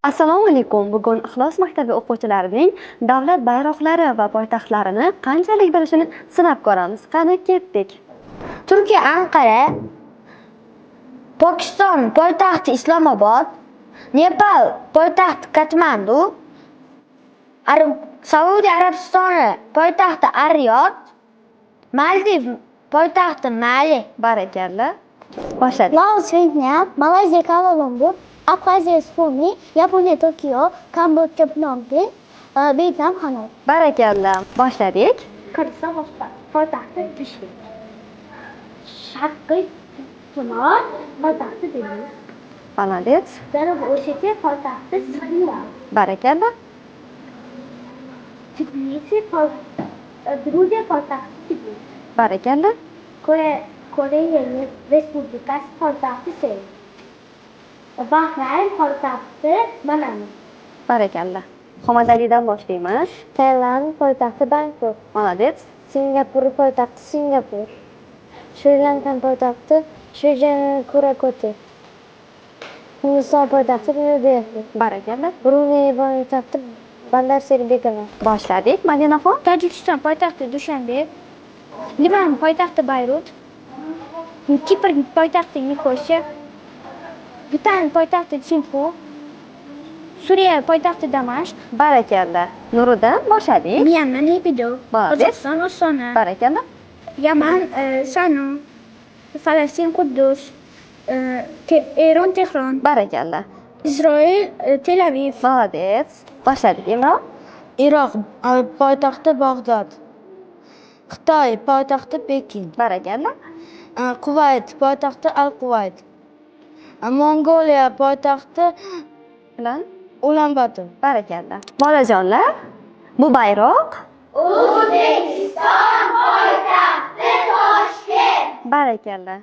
Assalomu alaykum. Bugun Ixlos maktabi o'quvchilarining davlat bayroqlari va poytaxtlarini qanchalik bilishini sinab ko'ramiz. Qani ketdik. Turkiya Anqara, Pokiston poytaxti Islomobod, Nepal poytaxti Katmandu, Saudiya Arabistoni poytaxti Ar-Riyod, Maldiv poytaxti Mali. Barakalla. Boshladik. Laos Vietnam, Malayziya Kuala Lumpur, Abxaziya Sumi, Yaponiya Tokio, Kambodja Phnom Penh, Vyetnam Hanoi. Barakalla. Boshladik. Qirg'iziston poytaxti Bishkek. Sharqiy Timor poytaxti Delhi. Молодец. Janubiy Osetiya poytaxti Sibir. Barakalla. Gruziya poytaxti Tbilisi. Barakalla. Koreya Respublikasi poytaxti Seul. Bahrayn poytaxti Manama. Barakalla. Xomadalidan boshlaymiz. Tailand poytaxti Bangkok. Молодец. Singapur poytaxti Singapur. Shri Lanka poytaxti Srijanakurakote. Hindiston poytaxti New Delhi. Barakalla. Bruney poytaxti Bandar Seri Begaum. Boshladik. Madinaxon. Tojikiston poytaxti Dushanbe. Livan poytaxti Bayrut. Kipr poytaxti Nikosha. Bhutan poytaxti Thimphu. Suriya poytaxti Damashq. Barakalla. Nuriddin boshladik. Myanmar Naypido. Молодец. Qozog'iston Ostona. Barakalla. Yaman San'u. Falastin Quddus. Eron Tehron. Barakalla. Isroil Tel Aviv. Молодец. Boshladik. Imron. Iroq poytaxti Bag'dod. Xitoy poytaxti Pekin. Barakalla. Kuvayt poytaxti Al-Kuvayt. Mongoliya poytaxti Bilan. Ulan-Bator. Barakalla. Bolajonlar, bu bayroq O'zbekiston poytaxti Toshkent. barakalla.